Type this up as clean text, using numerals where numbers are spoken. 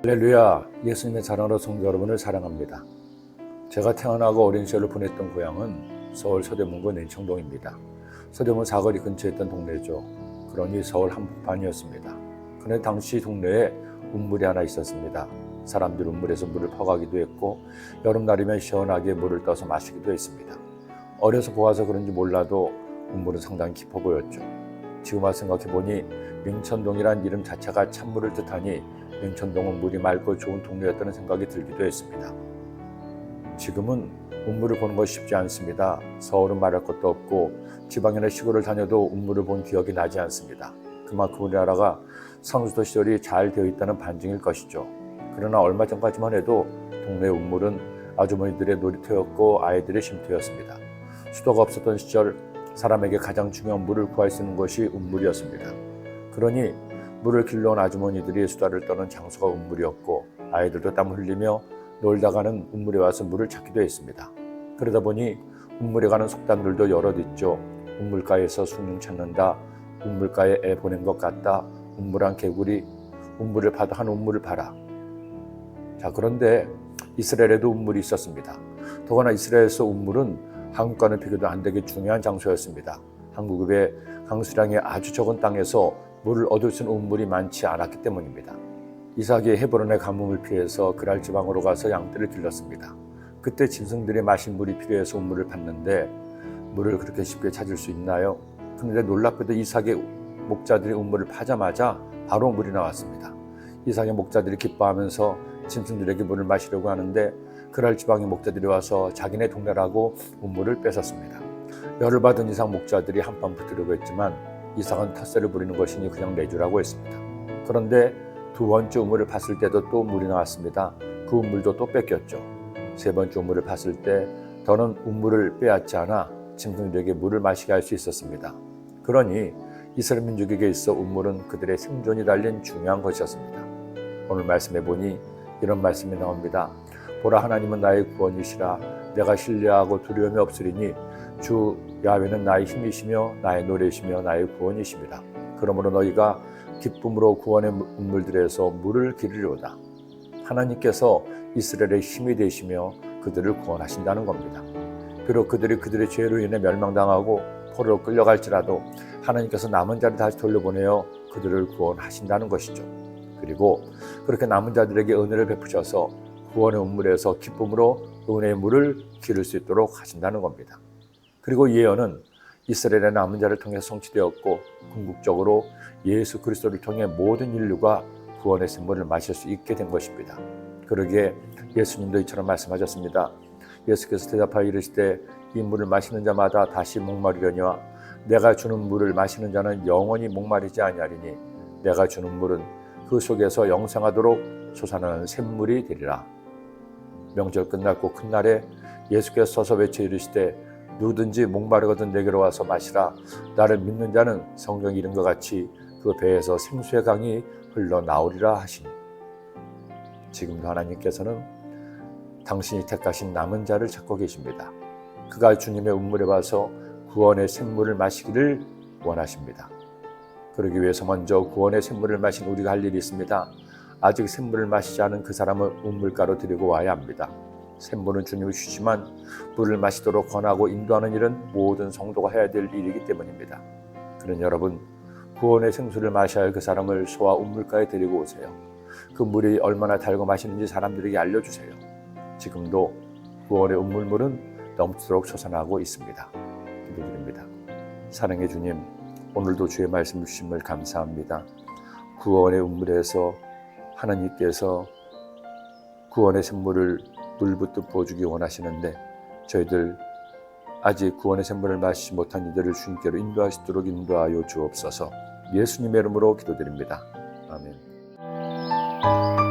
할렐루야, 예수님의 자랑으로 성도 여러분을 사랑합니다. 제가 태어나고 어린 시절을 보냈던 고향은 서울 서대문구 내청동입니다. 서대문 사거리 근처에 있던 동네죠. 그러니 서울 한복판이었습니다. 그런데 당시 동네에 운물이 하나 있었습니다. 사람들이 운물에서 물을 퍼가기도 했고 여름날이면 시원하게 물을 떠서 마시기도 했습니다. 어려서 보아서 그런지 몰라도 운물은 상당히 깊어 보였죠. 지금 와서 생각해보니 명천동이란 이름 자체가 찬물을 뜻하니 명천동은 물이 맑고 좋은 동네였다는 생각이 들기도 했습니다. 지금은 운물을 보는 것이 쉽지 않습니다. 서울은 말할 것도 없고 지방이나 시골을 다녀도 운물을 본 기억이 나지 않습니다. 그만큼 우리나라가 선수도 시절이 잘 되어 있다는 반증일 것이죠. 그러나 얼마 전까지만 해도 동네 운물은 아주머니들의 놀이터였고 아이들의 쉼터였습니다. 수도가 없었던 시절 사람에게 가장 중요한 물을 구할 수 있는 것이 운물이었습니다. 그러니 물을 길러온 아주머니들이 수다를 떠는 장소가 운물이었고 아이들도 땀 흘리며 놀다가는 운물에 와서 물을 찾기도 했습니다. 그러다 보니 운물에 가는 속담들도 여럿 있죠. 운물가에서 숭늉 찾는다, 운물가에 애 보낸 것 같다, 운물한 개구리, 운물을 파도 한 운물을 팔아. 자, 그런데 이스라엘에도 운물이 있었습니다. 더구나 이스라엘에서 운물은 한국과는 비교도 안 되게 중요한 장소였습니다. 한국의 강수량이 아주 적은 땅에서 물을 얻을 수 있는 운물이 많지 않았기 때문입니다. 이삭이 헤브론의 가뭄을 피해서 그랄 지방으로 가서 양떼를 길렀습니다. 그때 짐승들이 마실 물이 필요해서 운물을 팠는데 물을 그렇게 쉽게 찾을 수 있나요? 그런데 놀랍게도 이삭의 목자들이 운물을 파자마자 바로 물이 나왔습니다. 이삭의 목자들이 기뻐하면서 짐승들에게 물을 마시려고 하는데 그랄 지방의 목자들이 와서 자기네 동네라고 운물을 뺏었습니다. 열을 받은 이삭 목자들이 한판 붙으려고 했지만 이삭은 텃세를 부리는 것이니 그냥 내주라고 했습니다. 그런데 두 번째 우물을 팠을 때도 또 물이 나왔습니다. 그 우물도 또 뺏겼죠. 세 번째 우물을 팠을 때 더는 우물을 빼앗지 않아 짐승들에게 물을 마시게 할 수 있었습니다. 그러니 이스라엘 민족에게 있어 우물은 그들의 생존이 달린 중요한 것이었습니다. 오늘 말씀해 보니 이런 말씀이 나옵니다. 보라, 하나님은 나의 구원이시라. 내가 신뢰하고 두려움이 없으리니 주 야훼는 나의 힘이시며 나의 노래이시며 나의 구원이십니다. 그러므로 너희가 기쁨으로 구원의 운물들에서 물을 기르리로다. 하나님께서 이스라엘의 힘이 되시며 그들을 구원하신다는 겁니다. 비록 그들이 그들의 죄로 인해 멸망당하고 포로로 끌려갈지라도 하나님께서 남은 자를 다시 돌려보내어 그들을 구원하신다는 것이죠. 그리고 그렇게 남은 자들에게 은혜를 베푸셔서 구원의 운물에서 기쁨으로 은혜의 물을 기를 수 있도록 하신다는 겁니다. 그리고 이 예언은 이스라엘의 남은 자를 통해 성취되었고 궁극적으로 예수 그리스도를 통해 모든 인류가 구원의 샘물을 마실 수 있게 된 것입니다. 그러기에 예수님도 이처럼 말씀하셨습니다. 예수께서 대답하여 이르시되 이 물을 마시는 자마다 다시 목마르려니와 내가 주는 물을 마시는 자는 영원히 목마르지 아니하리니 내가 주는 물은 그 속에서 영생하도록 솟아나는 샘물이 되리라. 명절 끝났고 큰 날에 예수께서 서서 외쳐 이르시되 누구든지 목마르거든 내게로 와서 마시라. 나를 믿는 자는 성경이 이른 것 같이 그 배에서 생수의 강이 흘러나오리라 하시니. 지금도 하나님께서는 당신이 택하신 남은 자를 찾고 계십니다. 그가 주님의 운물에 와서 구원의 샘물을 마시기를 원하십니다. 그러기 위해서 먼저 구원의 샘물을 마신 우리가 할 일이 있습니다. 아직 샘물을 마시지 않은 그 사람을 운물가로 데리고 와야 합니다. 샘물은 주님이 주시지만 물을 마시도록 권하고 인도하는 일은 모든 성도가 해야 될 일이기 때문입니다. 그런 여러분, 구원의 생수를 마셔야 할 그 사람을 소와 운물가에 데리고 오세요. 그 물이 얼마나 달고 맛있는지 사람들에게 알려주세요. 지금도 구원의 운물물은 넘치도록 솟아나고 있습니다. 기도드립니다. 사랑의 주님, 오늘도 주의 말씀 주심을 감사합니다. 구원의 운물에서 하나님께서 구원의 샘물을 물붓듯 부어주기 원하시는데 저희들 아직 구원의 샘물을 마시지 못한 이들을 주님께로 인도하시도록 인도하여 주옵소서. 예수님의 이름으로 기도드립니다. 아멘.